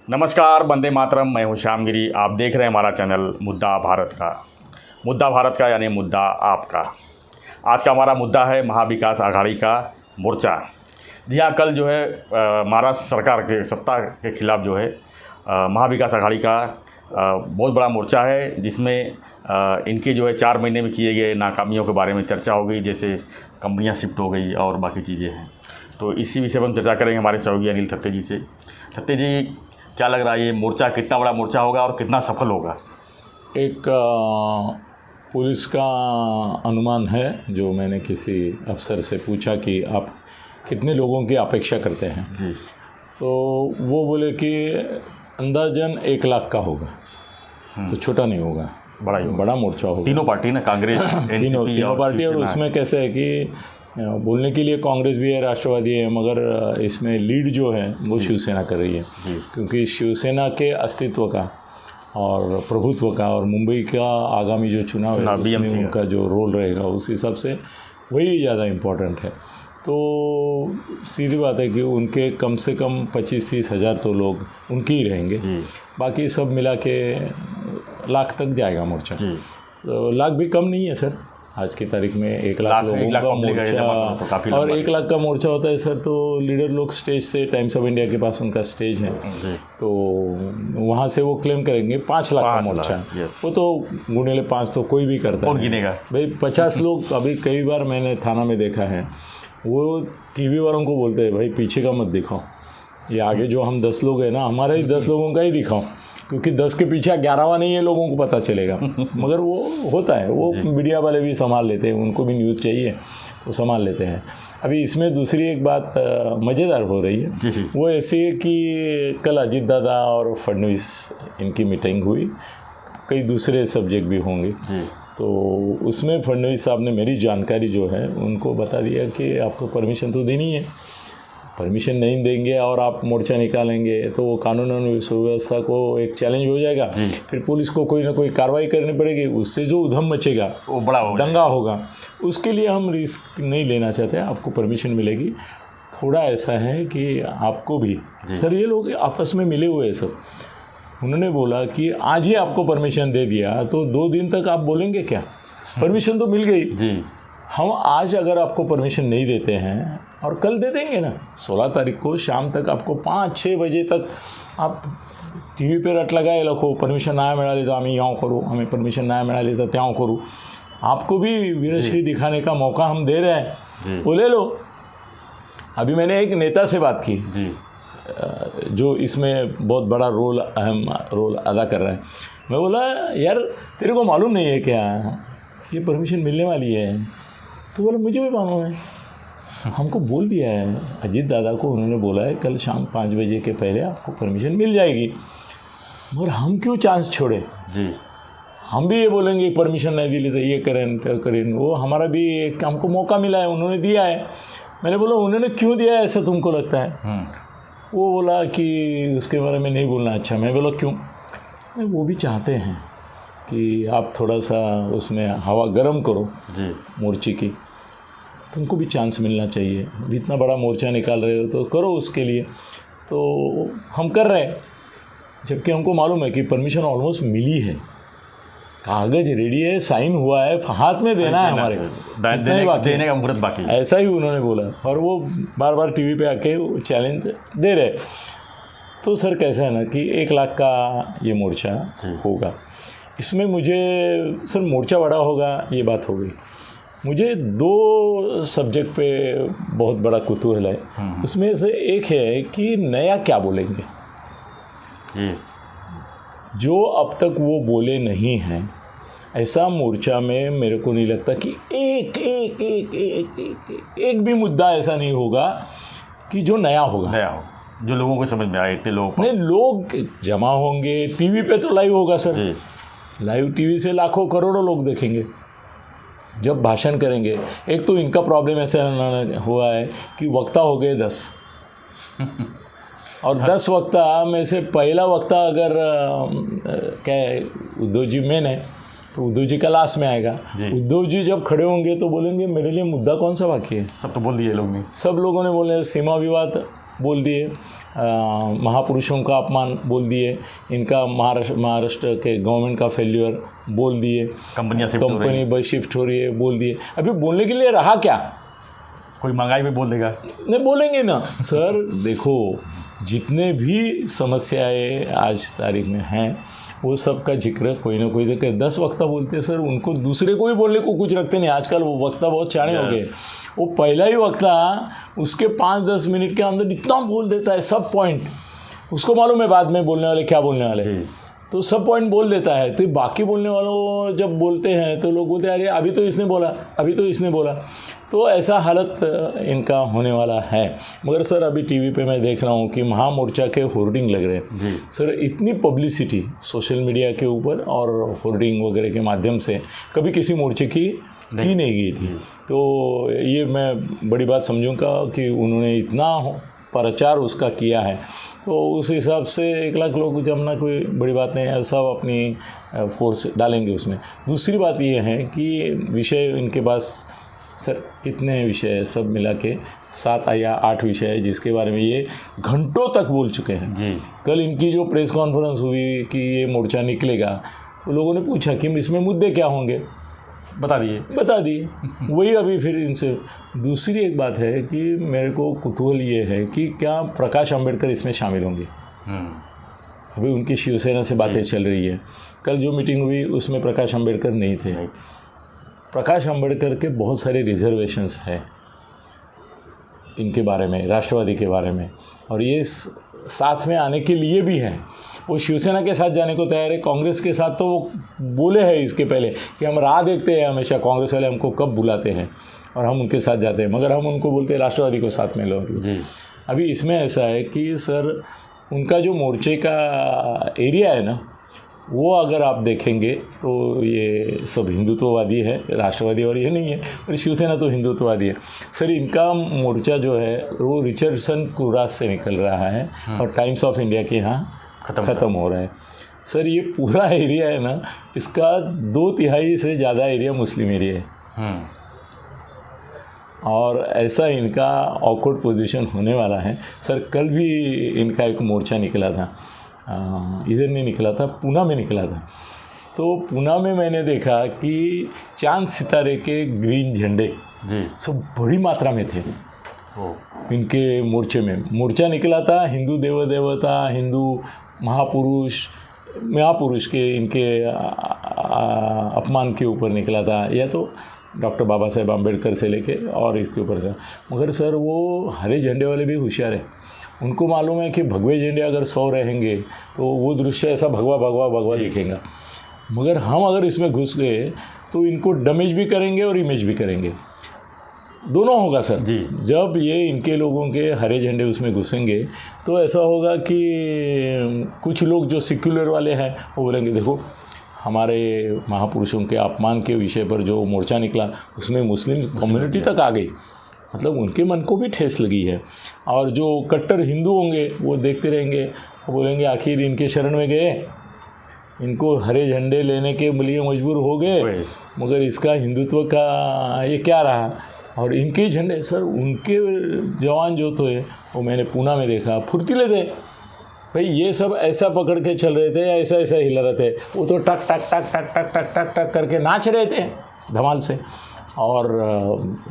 नमस्कार, वंदे मातरम। मैं हूं श्यामगिरी। आप देख रहे हैं हमारा चैनल मुद्दा भारत का। मुद्दा भारत का यानी मुद्दा आपका। आज का हमारा मुद्दा है महाविकास आघाड़ी का मोर्चा। जी हाँ, कल जो है महाराष्ट्र सरकार के सत्ता के खिलाफ जो है महाविकास आघाड़ी का बहुत बड़ा मोर्चा है, जिसमें इनके जो है 4 महीने में किए गए नाकामियों के बारे में चर्चा हो गई, जैसे कंपनियां शिफ्ट हो गई और बाकी चीज़ें हैं। तो इसी विषय पर हम चर्चा करेंगे हमारे सहयोगी अनिल थत्ते जी से। थत्ते जी, क्या लग रहा है ये मोर्चा कितना बड़ा मोर्चा होगा और कितना सफल होगा? एक पुलिस का अनुमान है, जो मैंने किसी अफसर से पूछा कि आप कितने लोगों की अपेक्षा करते हैं जी। तो वो बोले कि अंदाजन 1 लाख का होगा। तो छोटा नहीं होगा, बड़ा मोर्चा होगा। तीनों पार्टी ना, कांग्रेस तीनों पार्टी। और उसमें कैसे है कि बोलने के लिए कांग्रेस भी है, राष्ट्रवादी है, मगर इसमें लीड जो है वो शिवसेना कर रही है। क्योंकि शिवसेना के अस्तित्व का और प्रभुत्व का और मुंबई का आगामी जो चुनाव है उसमें उनका जो रोल रहेगा, उस हिसाब से वही ज़्यादा इम्पोर्टेंट है। तो सीधी बात है कि उनके कम से कम 25-30 हज़ार तो लोग उनके ही रहेंगे। बाकी सब मिला के लाख तक जाएगा मोर्चा। तो लाख भी कम नहीं है सर, आज की तारीख में 1 लाख लोगों का मोर्चा। तो और 1 लाख का मोर्चा होता है सर, तो लीडर लोग स्टेज से, टाइम्स ऑफ इंडिया के पास उनका स्टेज है, तो वहाँ से वो क्लेम करेंगे 5 लाख का मोर्चा। वो तो गुनेले 5 तो कोई भी करता है, गिनेगा भाई। 50 लोग अभी कई बार मैंने थाना में देखा है, वो टीवी वालों को बोलते हैं भाई पीछे का मत दिखाओ, ये आगे जो हम 10 लोग हैं ना, हमारे ही 10 लोगों का ही दिखाओ, क्योंकि 10 के पीछे 11वां नहीं है, लोगों को पता चलेगा। मगर वो होता है, वो मीडिया वाले भी संभाल लेते हैं, उनको भी न्यूज़ चाहिए, वो संभाल लेते हैं। अभी इसमें दूसरी एक बात मज़ेदार हो रही है, वो ऐसी है कि कल अजीत दादा और फडणवीस इनकी मीटिंग हुई, कई दूसरे सब्जेक्ट भी होंगे। तो उसमें फडणवीस साहब ने मेरी जानकारी जो है उनको बता दिया कि आपको परमिशन तो देनी है, परमिशन नहीं देंगे और आप मोर्चा निकालेंगे तो वो कानून और सुव्यवस्था को एक चैलेंज हो जाएगा। फिर पुलिस को कोई ना कोई कार्रवाई करनी पड़ेगी, उससे जो उधम मचेगा, वो बड़ा दंगा होगा। उसके लिए हम रिस्क नहीं लेना चाहते, आपको परमिशन मिलेगी। थोड़ा ऐसा है कि आपको भी सर, ये लोग आपस में मिले हुए हैं सब। उन्होंने बोला कि आज ही आपको परमिशन दे दिया तो 2 दिन तक आप बोलेंगे क्या? परमिशन तो मिल गई। हम आज अगर आपको परमिशन नहीं देते हैं और कल दे देंगे ना, 16 तारीख को शाम तक आपको 5-6 बजे तक आप टीवी पे रट लगाए रखो, परमिशन नाही मिळाली तर आम्ही यहाँ करूँ, हमें परमिशन नाही मिळाली तर त्याँ करूँ। आपको भी वीरश्री दिखाने का मौका हम दे रहे हैं, वो ले लो। अभी मैंने एक नेता से बात की जो इसमें बहुत बड़ा अहम रोल अदा कर रहा है। मैं बोला यार तेरे को मालूम नहीं है क्या ये परमिशन मिलने वाली है? तो बोला मुझे भी मालूम है, हमको बोल दिया है अजीत दादा को, उन्होंने बोला है कल शाम 5 बजे के पहले आपको परमिशन मिल जाएगी। मगर हम क्यों चांस छोड़े? हम भी ये बोलेंगे परमिशन नहीं दिली तो ये करें तो करें। वो हमारा भी एक हमको मौका मिला है, उन्होंने दिया है। मैंने बोला उन्होंने क्यों दिया है ऐसा तुमको लगता है? वो बोला कि उसके बारे में नहीं बोलना। अच्छा, मैं बोला क्यों? वो भी चाहते हैं कि आप थोड़ा सा उसमें हवा गर्म करो मोर्चे की, तुमको भी चांस मिलना चाहिए। इतना बड़ा मोर्चा निकाल रहे हो तो करो उसके लिए। तो हम कर रहे हैं, जबकि हमको मालूम है कि परमिशन ऑलमोस्ट मिली है, कागज रेडी है, साइन हुआ है, हाथ में देना है, हमारे देने का मुहूर्त बाकी। ऐसा ही उन्होंने बोला और वो बार बार टीवी पे आके चैलेंज दे रहे। तो सर कैसा है ना कि 1 लाख का ये मोर्चा होगा। इसमें मुझे सर मोर्चा बड़ा होगा ये बात हो गई, मुझे 2 सब्जेक्ट पे बहुत बड़ा कुतूहल है। उसमें से एक है कि नया क्या बोलेंगे, जो अब तक वो बोले नहीं हैं। ऐसा मोर्चा में मेरे को नहीं लगता कि एक भी मुद्दा ऐसा नहीं होगा कि जो नया होगा, जो लोगों को समझ में आए। इतने लोग जमा होंगे, टीवी पे तो लाइव होगा सर, लाइव टीवी से लाखों करोड़ों लोग देखेंगे जब भाषण करेंगे। एक तो इनका प्रॉब्लम ऐसा हुआ है कि वक्ता हो गए 10 और 10 वक्ता में से पहला वक्ता अगर क्या उद्धव जी मेन है तो उद्धव जी का लास्ट में आएगा। उद्धव जी जब खड़े होंगे तो बोलेंगे मेरे लिए मुद्दा कौन सा बाकी है? सब तो बोल दिए लोग ने, सब लोगों ने बोले सीमा विवाद बोल दिए, महापुरुषों का अपमान बोल दिए, इनका महाराष्ट्र के गवर्नमेंट का फेल्यूर बोल दिए, कंपनी शिफ्ट हो रही है बोल दिए। अभी बोलने के लिए रहा क्या? कोई महंगाई पे बोल देगा, नहीं बोलेंगे ना सर। देखो जितने भी समस्याएं आज तारीख में हैं वो सब का जिक्र कोई ना कोई देखे। 10 वक्ता बोलते हैं सर, उनको दूसरे को भी बोलने को कुछ रखते नहीं। आजकल वो वक्ता बहुत चाणे हो गए। वो पहला ही वक्ता उसके 5-10 मिनट के अंदर इतना बोल देता है, सब पॉइंट उसको मालूम है बाद में बोलने वाले क्या बोलने वाले, तो सब पॉइंट बोल देता है। तो बाकी बोलने वालों जब बोलते हैं तो लोग बोलते हैं अरे अभी तो इसने बोला, अभी तो इसने बोला। तो ऐसा हालत इनका होने वाला है। मगर सर अभी टीवी पे मैं देख रहा हूँ कि महामोर्चा के होर्डिंग लग रहे हैं जी। सर। इतनी पब्लिसिटी सोशल मीडिया के ऊपर और होर्डिंग वगैरह के माध्यम से कभी किसी मोर्चे की नहीं गई थी। तो ये मैं बड़ी बात समझूंगा कि उन्होंने इतना प्रचार उसका किया है। तो उस हिसाब से 1 लाख लोग जमना कोई बड़ी बात नहीं है, सब अपनी फोर्स डालेंगे उसमें। दूसरी बात ये है कि विषय इनके पास सर कितने विषय है, सब मिला के 7 या 8 विषय है जिसके बारे में ये घंटों तक बोल चुके हैं जी। कल इनकी जो प्रेस कॉन्फ्रेंस हुई कि ये मोर्चा निकलेगा तो लोगों ने पूछा कि इसमें मुद्दे क्या होंगे, बता दिए वही अभी फिर इनसे। दूसरी एक बात है कि मेरे को कुतूहल ये है कि क्या प्रकाश अंबेडकर इसमें शामिल होंगे। अभी उनकी शिवसेना से बातें चल रही है। कल जो मीटिंग हुई उसमें प्रकाश अंबेडकर नहीं थे। प्रकाश अंबेडकर के बहुत सारे रिजर्वेशंस हैं इनके बारे में, राष्ट्रवादी के बारे में, और ये साथ में आने के लिए भी हैं। वो शिवसेना के साथ जाने को तैयार है, कांग्रेस के साथ तो वो बोले हैं इसके पहले कि हम राह देखते हैं हमेशा कांग्रेस वाले हमको कब बुलाते हैं और हम उनके साथ जाते हैं, मगर हम उनको बोलते हैं राष्ट्रवादी को साथ में लो जी। अभी इसमें ऐसा है कि सर उनका जो मोर्चे का एरिया है ना, वो अगर आप देखेंगे तो ये सब हिंदुत्ववादी है, राष्ट्रवादी और ये नहीं है, पर शिवसेना तो हिंदुत्ववादी है सर। इनका मोर्चा जो है वो रिचर्डसन कुरास से निकल रहा है और टाइम्स ऑफ इंडिया के यहाँ ख़त्म हो रहा है सर। ये पूरा एरिया है ना, इसका 2/3 से ज़्यादा एरिया मुस्लिम एरिया है और ऐसा इनका ऑकवर्ड पोजीशन होने वाला है सर। कल भी इनका एक मोर्चा निकला था, इधर नहीं निकला था, पूना में निकला था। तो पूना में मैंने देखा कि चांद सितारे के ग्रीन झंडे जी सब बड़ी मात्रा में थे इनके मोर्चे में। मोर्चा निकला था हिंदू देवता, हिंदू महापुरुष के इनके अपमान के ऊपर निकला था, या तो डॉक्टर बाबा साहेब आम्बेडकर से लेके और इसके ऊपर था। मगर सर वो हरे झंडे वाले भी होशियार है, उनको मालूम है कि भगवे झंडे अगर 100 रहेंगे तो वो दृश्य ऐसा भगवा दिखेगा। मगर हम अगर इसमें घुस गए तो इनको डैमेज भी करेंगे और इमेज भी करेंगे, दोनों होगा सर जी। जब ये इनके लोगों के हरे झंडे उसमें घुसेंगे तो ऐसा होगा कि कुछ लोग जो सेक्युलर वाले हैं वो बोलेंगे देखो हमारे महापुरुषों के अपमान के विषय पर जो मोर्चा निकला उसमें मुस्लिम कम्युनिटी तक आ गई, मतलब उनके मन को भी ठेस लगी है। और जो कट्टर हिंदू होंगे वो देखते रहेंगे, वो बोलेंगे आखिर इनके शरण में गए, इनको हरे झंडे लेने के लिए मजबूर हो गए, मगर इसका हिंदुत्व का ये क्या रहा। और इनके झंडे सर, उनके जवान जो थे वो मैंने पूना में देखा, फुर्तीले थे भाई। ये सब ऐसा पकड़ के चल रहे थे, ऐसा हिला रहे थे, वो तो टक टक टक टक टक टक टक टक करके नाच रहे थे धमाल से। और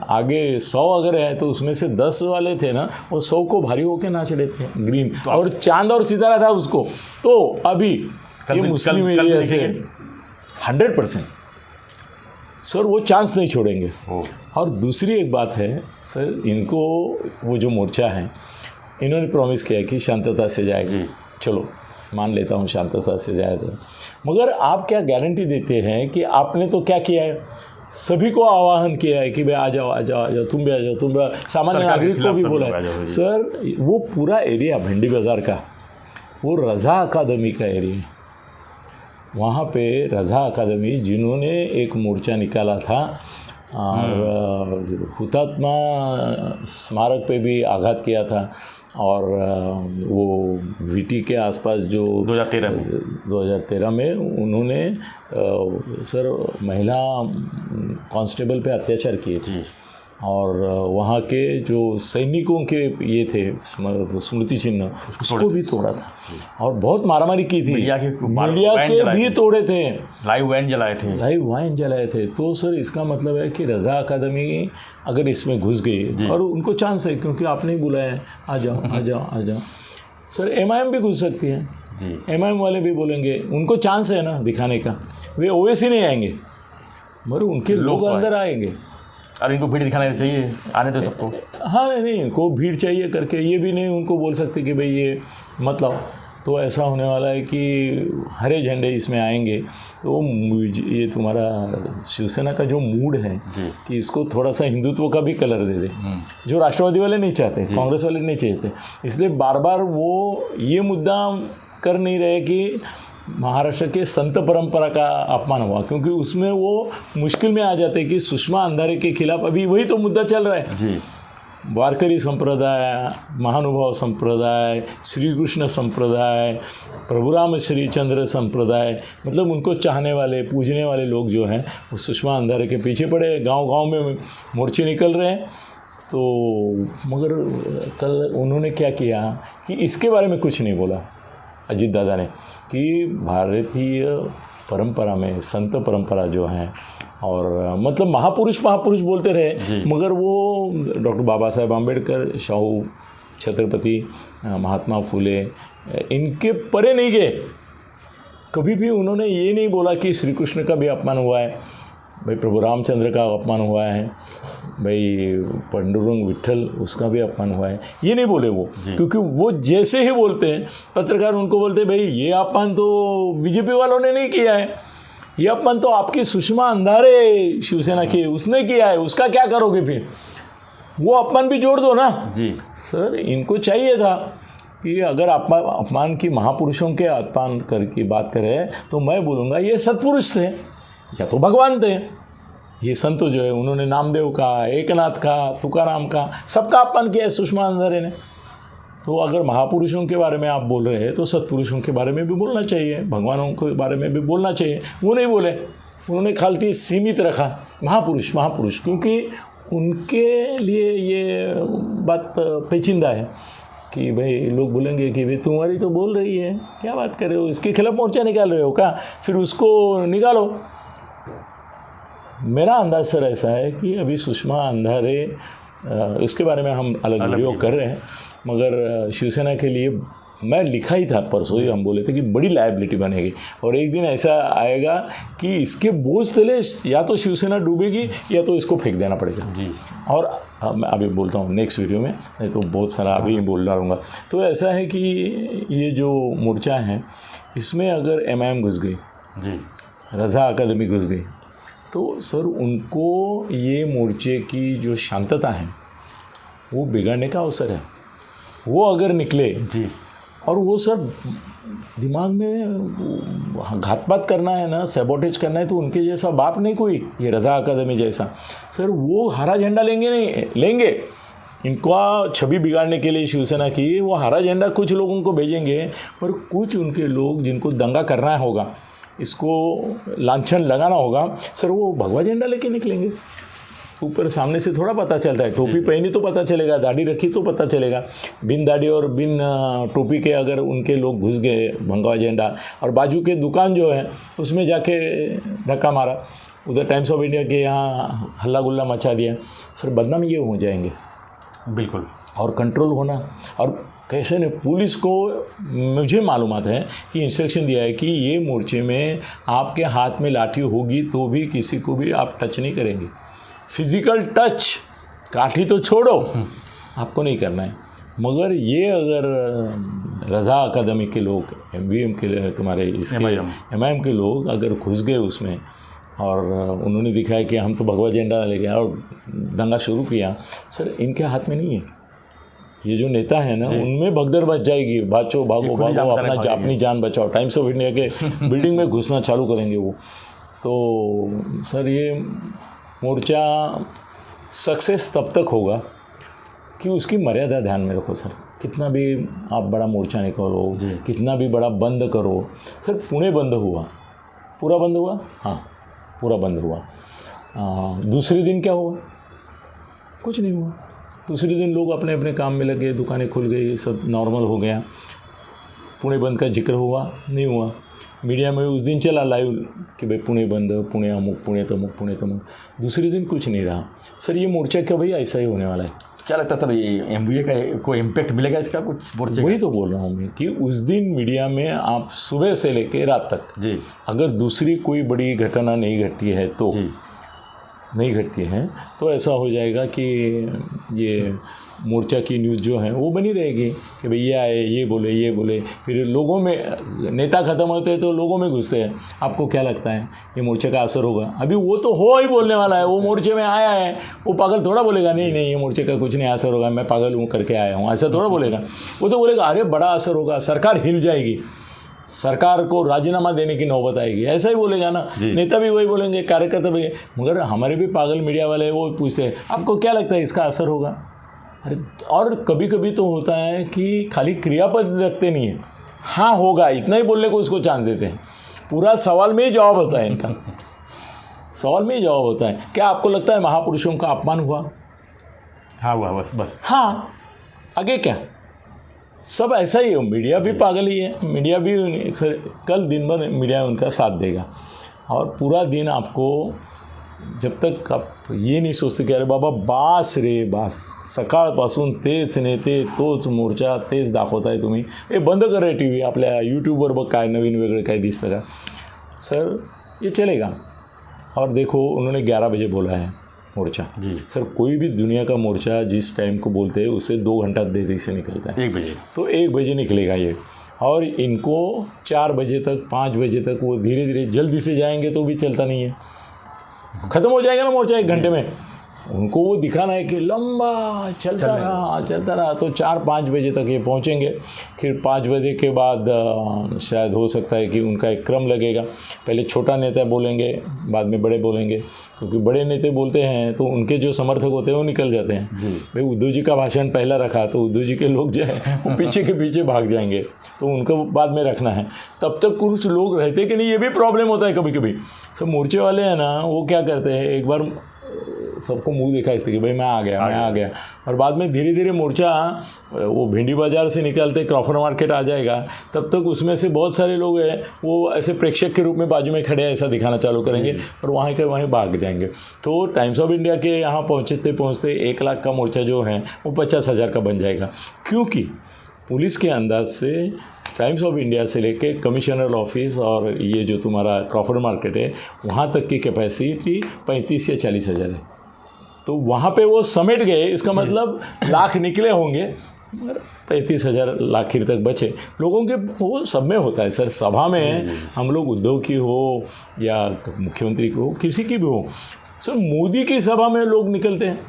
आगे 100 अगर है तो उसमें से 10 वाले थे ना, वो 100 को भारी होके नाच रहे थे ग्रीन, और चांद और सितारा था उसको। तो अभी ये मुस्लिम एरिया से 100% सर वो चांस नहीं छोड़ेंगे। और दूसरी एक बात है सर, इनको वो जो मोर्चा है इन्होंने प्रॉमिस किया कि शांतता से जाएगी, चलो मान लेता हूँ शांतता से जाएगा, मगर आप क्या गारंटी देते हैं कि आपने तो क्या किया है, सभी को आह्वान किया है कि भाई आ जाओ, तुम भी आ जाओ, तुम भी, सामान्य नागरिक को भी बोला है सर। वो पूरा एरिया भिंडी बाज़ार का वो रज़ा अकादमी का एरिया है, वहाँ पे रज़ा अकादमी जिन्होंने एक मोर्चा निकाला था और हुतात्मा स्मारक पे भी आघात किया था, और वो वीटी के आसपास जो 2013 में उन्होंने सर महिला कांस्टेबल पे अत्याचार किए थे, और वहाँ के जो सैनिकों के ये थे स्मृति चिन्ह उसको भी तोड़ा था और बहुत मारामारी की थी। मीडिया के भी तोड़े थे, लाइव वाइन जलाए थे। तो सर इसका मतलब है कि रज़ा अकादमी अगर इसमें घुस गई और उनको चांस है, क्योंकि आपने ही बुलाया, आ जाओ सर। एमआईएम भी घुस सकती है जी, एमआईएम वाले भी बोलेंगे, उनको चांस है ना दिखाने का। वे ओवैसी नहीं आएंगे मगर उनके लोग अंदर आएंगे और इनको भीड़ दिखाना चाहिए, आने दो सबको। हाँ नहीं, इनको भीड़ चाहिए करके ये भी नहीं उनको बोल सकते कि भाई ये मत लाओ। तो ऐसा होने वाला है कि हरे झंडे इसमें आएंगे। तो ये तुम्हारा शिवसेना का जो मूड है कि इसको थोड़ा सा हिंदुत्व का भी कलर दे दे, जो राष्ट्रवादी वाले नहीं चाहते, कांग्रेस वाले नहीं चाहते, इसलिए बार बार वो ये मुद्दा कर नहीं रहे कि महाराष्ट्र के संत परंपरा का अपमान हुआ, क्योंकि उसमें वो मुश्किल में आ जाते कि सुषमा अंधारे के खिलाफ अभी वही तो मुद्दा चल रहा है जी। वारकरी संप्रदाय, महानुभाव संप्रदाय, श्री कृष्ण संप्रदाय, प्रभुराम श्री चंद्र संप्रदाय, मतलब उनको चाहने वाले पूजने वाले लोग जो हैं वो सुषमा अंधारे के पीछे पड़े, गांव-गांव में मोर्चे निकल रहे हैं। तो मगर कल उन्होंने क्या किया कि इसके बारे में कुछ नहीं बोला अजीत दादा ने कि भारतीय परंपरा में संत परंपरा जो है, और मतलब महापुरुष बोलते रहे, मगर वो डॉक्टर बाबा साहेब आम्बेडकर, शाहू छत्रपति, महात्मा फुले, इनके परे नहीं गए। कभी भी उन्होंने ये नहीं बोला कि श्री कृष्ण का भी अपमान हुआ है, भाई प्रभु रामचंद्र का अपमान हुआ है, भाई पांडुरंग विठल उसका भी अपमान हुआ है, ये नहीं बोले वो। क्योंकि वो जैसे ही बोलते हैं पत्रकार उनको बोलते हैं भाई ये अपमान तो बीजेपी वालों ने नहीं किया है, ये अपमान तो आपकी सुषमा अंधारे शिवसेना की उसने किया है, उसका क्या करोगे फिर, वो अपमान भी जोड़ दो ना जी। सर इनको चाहिए था कि अगर अपमान की महापुरुषों के अपमान करके बात करें तो मैं बोलूँगा ये सत्पुरुष थे या तो भगवान थे। ये संत जो है उन्होंने नामदेव का, एकनाथ का, तुकाराम का, सबका अपमान किया है सुषमा अंधारे ने। तो अगर महापुरुषों के बारे में आप बोल रहे हैं तो सत्पुरुषों के बारे में भी बोलना चाहिए, भगवानों के बारे में भी बोलना चाहिए। वो नहीं बोले, उन्होंने खाली सीमित रखा महापुरुष, क्योंकि उनके लिए ये बात पेचीदा है कि भाई लोग बोलेंगे कि भाई तुम्हारी तो बोल रही है, क्या बात कर रहे हो, इसके खिलाफ मोर्चा निकाल रहे हो क्या, फिर उसको निकालो। मेरा अंदाज सर ऐसा है कि अभी सुषमा अंधारे उसके बारे में हम अलग वीडियो कर रहे हैं, मगर शिवसेना के लिए मैं लिखा ही था परसों ही, हम बोले थे कि बड़ी लायबिलिटी बनेगी और एक दिन ऐसा आएगा कि इसके बोझ तले या तो शिवसेना डूबेगी या तो इसको फेंक देना पड़ेगा जी। और मैं अभी बोलता हूँ नेक्स्ट वीडियो में, नहीं तो बहुत सारा अभी बोल डालूँगा। तो ऐसा है कि ये जो मोर्चा है इसमें अगर एमआईएम घुस गई जी, रज़ा अकादमी घुस गई, तो सर उनको ये मोर्चे की जो शांतता है वो बिगाड़ने का अवसर है। वो अगर निकले जी और वो सर दिमाग में घातपात करना है ना, सैबोटेज करना है, तो उनके जैसा बाप नहीं कोई, ये रज़ा अकादमी जैसा। सर वो हरा झंडा लेंगे इनका छवि बिगाड़ने के लिए शिवसेना की, वो हरा झंडा कुछ लोगों को भेजेंगे, पर कुछ उनके लोग जिनको दंगा करना होगा, इसको लांछन लगाना होगा, सर वो भगवा झंडा लेके निकलेंगे। ऊपर सामने से थोड़ा पता चलता है, टोपी पहनी तो पता चलेगा, दाढ़ी रखी तो पता चलेगा। बिन दाढ़ी और बिन टोपी के अगर उनके लोग घुस गए भगवा झंडा, और बाजू के दुकान जो है उसमें जाके धक्का मारा, उधर टाइम्स ऑफ इंडिया के यहाँ हल्ला गुल्ला मचा दिया, सर बदनाम ये हो जाएंगे बिल्कुल। और कंट्रोल होना, और कैसे ने पुलिस को मुझे मालूमात है कि इंस्ट्रक्शन दिया है कि ये मोर्चे में आपके हाथ में लाठी होगी तो भी किसी को भी आप टच नहीं करेंगे, फिजिकल टच, काठी तो छोड़ो आपको नहीं करना है। मगर ये अगर रज़ा अकादमी के लोग, एमवीएम के तुम्हारे इसके एमआईएम के लोग अगर घुस गए उसमें और उन्होंने दिखाया कि हम तो भगवा झंडा लेके और दंगा शुरू किया, सर इनके हाथ में नहीं है। ये जो नेता है ना उनमें भगदड़ मच जाएगी, भागो अपनी जान बचाओ, टाइम्स ऑफ इंडिया के बिल्डिंग में घुसना चालू करेंगे वो। तो सर ये मोर्चा सक्सेस तब तक होगा कि उसकी मर्यादा ध्यान में रखो सर। कितना भी आप बड़ा मोर्चा निकालो, कितना भी बड़ा बंद करो, सर पुणे बंद हुआ, पूरा बंद हुआ, हाँ पूरा बंद हुआ। दूसरे दिन क्या हुआ, कुछ नहीं हुआ। दूसरे दिन लोग अपने अपने काम में लगे, दुकानें खुल गई, सब नॉर्मल हो गया। पुणे बंद का जिक्र हुआ नहीं हुआ। मीडिया में उस दिन चला लाइव कि भाई पुणे बंद, पुणे अमुक, पुणे तमुक, पुणे तमुक। दूसरे दिन कुछ नहीं रहा। सर ये मोर्चा क्या भाई ऐसा ही होने वाला है? क्या लगता है सर, ये MVA का कोई इम्पैक्ट मिलेगा इसका कुछ मोर्चे? वही तो बोल रहा हूँ मैं कि उस दिन मीडिया में आप सुबह से लेकर रात तक जी, अगर दूसरी कोई बड़ी घटना नहीं घटती है तो जी, नहीं घटती है तो ऐसा हो जाएगा कि ये मोर्चा की न्यूज़ जो है वो बनी रहेगी कि भाई ये आए, ये बोले, फिर लोगों में नेता ख़त्म होते हैं तो लोगों में घुसते हैं। आपको क्या लगता है ये मोर्चे का असर होगा? अभी वो तो हो ही बोलने वाला है, वो मोर्चे में आया है, वो पागल थोड़ा बोलेगा नहीं ये मोर्चे का कुछ नहीं असर होगा, मैं पागल हूँ करके आया हूँ, ऐसा थोड़ा बोलेगा। वो तो बोलेगा अरे बड़ा असर होगा, सरकार हिल जाएगी, सरकार को राजीनामा देने की नौबत आएगी, ऐसा ही बोलेगा ना। नेता भी वही बोलेंगे, कार्यकर्ता भी। मगर हमारे भी पागल मीडिया वाले वो पूछते हैं आपको क्या लगता है इसका असर होगा? अरे और कभी कभी तो होता है कि खाली क्रियापद रखते नहीं है, हाँ होगा इतना ही बोलने को उसको चांस देते हैं। पूरा सवाल में ही जवाब होता है इनका, सवाल में ही जवाब होता है। क्या आपको लगता है महापुरुषों का अपमान हुआ? हाँ हुआ, बस हाँ, आगे क्या? सब ऐसा ही हो। मीडिया भी पागल ही है, मीडिया भी कल दिन भर मीडिया उनका साथ देगा और पूरा दिन आपको जब तक आप ये नहीं सोचते की अरे बाबा बास रे बास, सकाळपासून तेच नेते तोच मोर्चा तेच दाखवताय तुम्ही, हे बंद कर रे TV, आपल्या यूट्यूबवर बघ काय नवीन वेगळं काय दिसतं का? सर ये चलेगा। और देखो उन्होंने 11 बजे बोला है मोर्चा जी। सर कोई भी दुनिया का मोर्चा जिस टाइम को बोलते हैं उससे 2 घंटा देरी से निकलता है। 1 बजे तो 1 बजे निकलेगा ये, और इनको 4 बजे तक 5 बजे तक वो धीरे धीरे जल्दी से जाएंगे तो भी चलता नहीं है, ख़त्म हो जाएगा ना मोर्चा 1 घंटे में। उनको वो दिखाना है कि लंबा चलता रहा तो 4-5 बजे तक ये पहुंचेंगे। फिर 5 बजे के बाद शायद हो सकता है कि उनका एक क्रम लगेगा, पहले छोटा नेता बोलेंगे बाद में बड़े बोलेंगे, क्योंकि बड़े नेता बोलते हैं तो उनके जो समर्थक होते हैं वो निकल जाते हैं। भाई उद्धव जी का भाषण पहला रखा तो उद्धव जी के लोग जो है वो पीछे के पीछे भाग जाएंगे, तो उनको बाद में रखना है। तब तक कुछ लोग रहते कि नहीं, ये भी प्रॉब्लम होता है कभी कभी। सब मोर्चे वाले हैं ना, वो क्या करते हैं, एक बार सबको मुंह दिखाते कि भाई मैं आ गया, और बाद में धीरे धीरे मोर्चा वो भिंडी बाज़ार से निकलते क्रॉफर्ड मार्केट आ जाएगा, तब तक उसमें से बहुत सारे लोग हैं वो ऐसे प्रेक्षक के रूप में बाजू में खड़े ऐसा दिखाना चालू करेंगे और वहाँ के वहीं भाग जाएंगे। तो टाइम्स ऑफ इंडिया के यहाँ पहुँचते 1 लाख का मोर्चा जो है वो 50,000 का बन जाएगा, क्योंकि पुलिस के अंदाज से टाइम्स ऑफ इंडिया से लेके कमिश्नर ऑफिस और ये जो तुम्हारा क्रॉफर्ड मार्केट है वहाँ तक की कैपेसिटी 35 या 40 हज़ार है। तो वहाँ पे वो समेट गए, इसका मतलब लाख निकले होंगे, 35,000 लाखिर तक बचे लोगों के। वो सब में होता है सर, सभा में हम लोग उद्धव की हो या मुख्यमंत्री की हो, किसी की भी हो सर, मोदी की सभा में लोग निकलते हैं,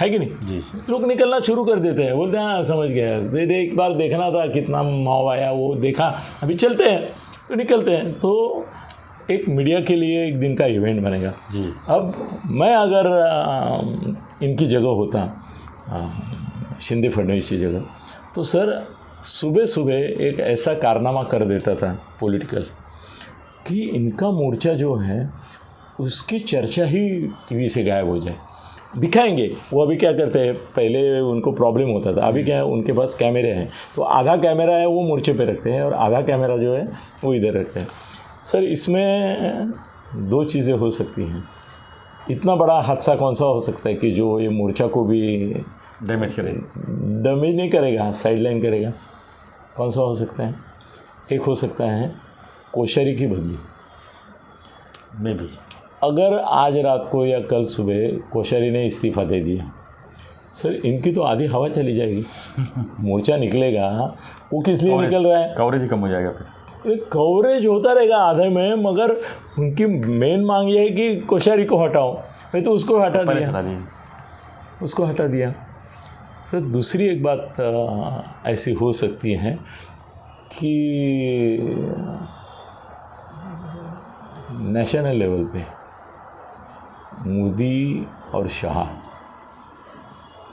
है कि नहीं जी? लोग निकलना शुरू कर देते हैं, बोलते हैं हाँ समझ गया, एक बार देखना था कितना माव आया, वो देखा, अभी चलते हैं, तो निकलते हैं। तो एक मीडिया के लिए एक दिन का इवेंट बनेगा जी। अब मैं अगर इनकी जगह होता, शिंदे फडणवीस की जगह, तो सर सुबह सुबह एक ऐसा कारनामा कर देता था पॉलिटिकल कि इनका मोर्चा जो है उसकी चर्चा ही टीवी से गायब हो जाए। दिखाएंगे वो अभी क्या करते हैं, पहले उनको प्रॉब्लम होता था, अभी क्या है उनके पास कैमरे हैं, तो आधा कैमरा है वो मोर्चे पे रखते हैं और आधा कैमरा जो है वो इधर रखते हैं। सर इसमें 2 चीज़ें हो सकती हैं। इतना बड़ा हादसा कौन सा हो सकता है कि जो ये मोर्चा को भी डैमेज करेगा? डैमेज नहीं करेगा, साइडलाइन करेगा। कौन सा हो सकता है? एक हो सकता है कोश्यारी की बदली में भी, अगर आज रात को या कल सुबह कोश्यारी ने इस्तीफ़ा दे दिया, सर इनकी तो आधी हवा चली जाएगी। मोर्चा निकलेगा, वो किस लिए निकल रहा है? कवरेज ही कम हो जाएगा। फिर कवरेज होता रहेगा आधे में, मगर उनकी मेन मांग ये है कि कोश्यारी को हटाओ, मैं तो उसको हटा दिया। सर दूसरी एक बात ऐसी हो सकती है कि नेशनल लेवल पे मोदी और शाह,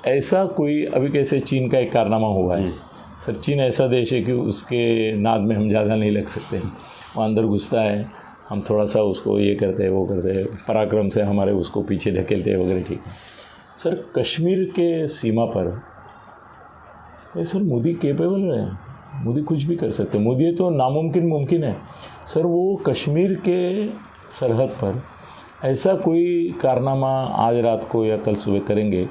ऐसा कोई अभी कैसे चीन का एक कारनामा हुआ है सर, चीन ऐसा देश है कि उसके नाद में हम ज़्यादा नहीं लग सकते, वो अंदर घुसता है, हम थोड़ा सा उसको ये करते हैं वो करते हैं, पराक्रम से हमारे उसको पीछे ढकेलते हैं वगैरह, ठीक है। सर कश्मीर के सीमा पर ये सर मोदी केपेबल है, मोदी कुछ भी कर सकते हैं। मोदी तो नामुमकिन मुमकिन है सर। वो कश्मीर के सरहद पर ऐसा कोई कारनामा आज रात को या कल सुबह करेंगे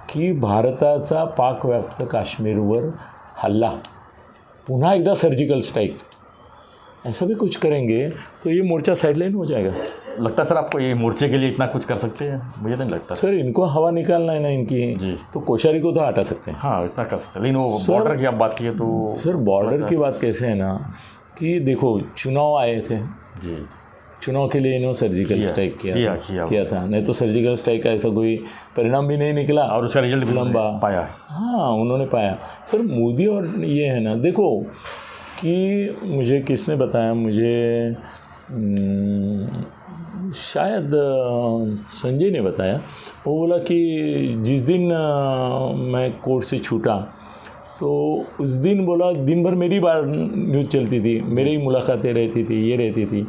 की भारताचा पाक व्याप्त काश्मीरवर हल्ला, पुन्हा एकदा सर्जिकल स्ट्राइक, ऐसा भी कुछ करेंगे तो ये मोर्चा साइडलाइन हो जाएगा। लगता है सर आपको ये मोर्चे के लिए इतना कुछ कर सकते हैं? मुझे नहीं लगता सर। इनको हवा निकालना है ना इनकी जी, तो कोश्यारी को तो हटा सकते हैं। हाँ इतना कर सकते हैं, लेकिन वो बॉर्डर की आप बात की है तो सर बॉर्डर की बात कैसे है ना कि देखो चुनाव आए थे जी, चुनाव के लिए इन्होंने सर्जिकल स्ट्राइक किया था, नहीं तो सर्जिकल स्ट्राइक का ऐसा कोई परिणाम भी नहीं निकला और उसका रिजल्ट भी लंबा पाया। हाँ उन्होंने पाया सर। मोदी और ये है ना, देखो कि मुझे किसने बताया, मुझे शायद संजय ने बताया। वो बोला कि जिस दिन मैं कोर्ट से छूटा तो उस दिन बोला दिन भर मेरी बार न्यूज़ चलती थी, मेरी ही मुलाकातें रहती थी, ये रहती थी।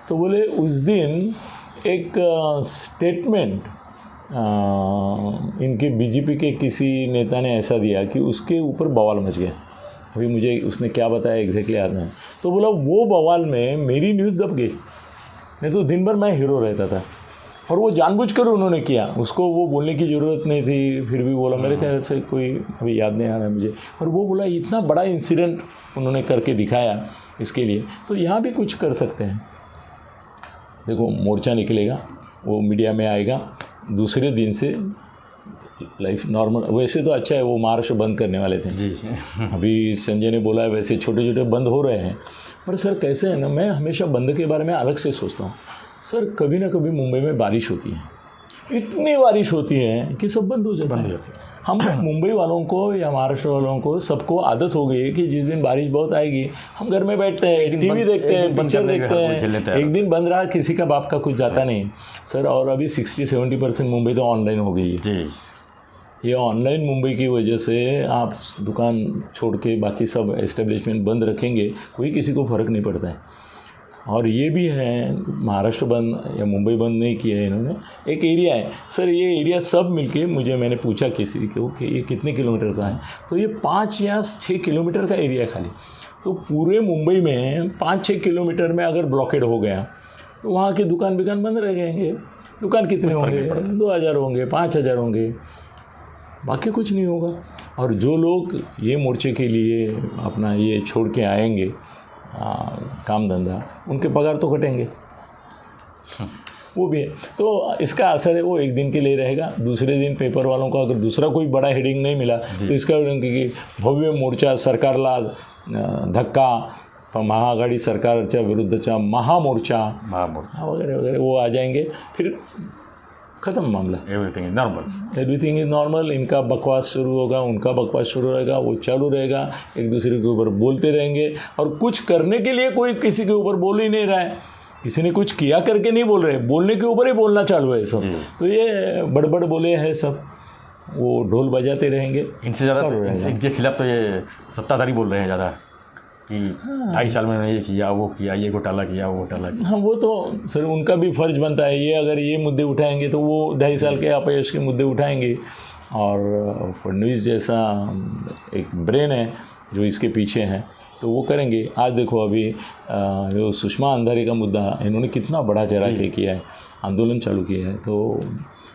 तो बोले उस दिन एक स्टेटमेंट इनके बीजेपी के किसी नेता ने ऐसा दिया कि उसके ऊपर बवाल मच गया। अभी मुझे उसने क्या बताया एग्जैक्टली याद नहीं। तो बोला वो बवाल में मेरी न्यूज़ दब गई, नहीं तो दिन भर मैं हीरो रहता था। और वो जानबूझकर उन्होंने किया, उसको वो बोलने की ज़रूरत नहीं थी, फिर भी बोला। मेरे ख्याल से कोई अभी याद नहीं आ रहा है मुझे। और वो बोला इतना बड़ा इंसिडेंट उन्होंने करके दिखाया इसके लिए। तो यहाँ भी कुछ कर सकते हैं। देखो मोर्चा निकलेगा, वो मीडिया में आएगा, दूसरे दिन से लाइफ नॉर्मल। वैसे तो अच्छा है, वो महाराष्ट्र बंद करने वाले थे जी अभी संजय ने बोला है वैसे छोटे छोटे बंद हो रहे हैं। पर सर कैसे है ना, मैं हमेशा बंद के बारे में अलग से सोचता हूँ। सर कभी ना कभी मुंबई में बारिश होती है, इतनी बारिश होती है कि सब बंद हो जाता है। हम मुंबई वालों को या महाराष्ट्र वालों को सबको आदत हो गई है कि जिस दिन बारिश बहुत आएगी हम घर में बैठते हैं, टीवी देखते हैं, पिक्चर देखते हैं। एक दिन बंद रहा किसी का बाप का कुछ जाता नहीं सर। और अभी 60-70% मुंबई तो ऑनलाइन हो गई है जी। ये ऑनलाइन मुंबई की वजह से आप दुकान छोड़ के बाकी सब एस्टेब्लिशमेंट बंद रखेंगे, कोई किसी को फ़र्क नहीं पड़ता है। और ये भी है, महाराष्ट्र बंद या मुंबई बंद नहीं किया है इन्होंने, एक एरिया है सर। ये एरिया सब मिलके, मैंने पूछा किसी को कि ये कितने किलोमीटर का है, तो ये 5 या 6 किलोमीटर का एरिया खाली। तो पूरे मुंबई में 5-6 किलोमीटर में अगर ब्लॉकेड हो गया तो वहाँ के दुकान बंद रह जाएंगे। दुकान कितने होंगे? 2000 होंगे, 5000 होंगे, बाकी कुछ नहीं होगा। और जो लोग ये मोर्चे के लिए अपना ये छोड़ के आएंगे काम धंधा, उनके पगार तो कटेंगे, वो भी है। तो इसका असर है वो एक दिन के लिए रहेगा। दूसरे दिन पेपर वालों को अगर दूसरा कोई बड़ा हेडिंग नहीं मिला तो इसका की भव्य मोर्चा, सरकारला धक्का, महाआघाडी सरकारच्या विरुद्धचा महामोर्चा वगैरह वगैरह वो आ जाएंगे, फिर ख़त्म मामला। Everything is normal. इनका बकवास शुरू होगा, उनका बकवास शुरू रहेगा, वो चालू रहेगा, एक दूसरे के ऊपर बोलते रहेंगे। और कुछ करने के लिए कोई किसी के ऊपर बोल ही नहीं रहा है, किसी ने कुछ किया करके नहीं बोल रहे, बोलने के ऊपर ही बोलना चालू है सब। तो ये बड़बड़ बोले हैं सब, वो ढोल बजाते रहेंगे। इनसे ज़्यादा इनके खिलाफ तो ये सत्ताधारी बोल रहे हैं ज़्यादा कि 2.5 साल में ये किया, वो किया, ये घोटाला किया, वो घोटाला किया। हाँ वो तो सर उनका भी फ़र्ज बनता है। ये अगर ये मुद्दे उठाएंगे तो वो 2.5 साल के अपयश के मुद्दे उठाएंगे। और फडणवीस जैसा एक ब्रेन है जो इसके पीछे है, तो वो करेंगे। आज देखो अभी जो सुषमा अंधारी का मुद्दा इन्होंने कितना बड़ा चढ़ा के किया है, आंदोलन चालू किया है। तो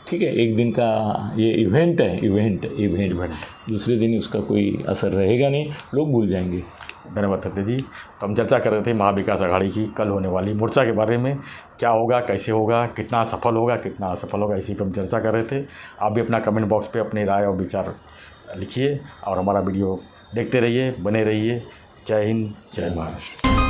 ठीक है, एक दिन का ये इवेंट है, इवेंट दूसरे दिन उसका कोई असर रहेगा नहीं, लोग भूल जाएंगे। धन्यवाद सत्य जी। तो हम चर्चा कर रहे थे महाविकास आघाड़ी की कल होने वाली मोर्चा के बारे में, क्या होगा, कैसे होगा, कितना सफल होगा, कितना असफल होगा, इसी पर हम चर्चा कर रहे थे। आप भी अपना कमेंट बॉक्स पे अपनी राय और विचार लिखिए और हमारा वीडियो देखते रहिए, बने रहिए। जय हिंद, जय महाराष्ट्र।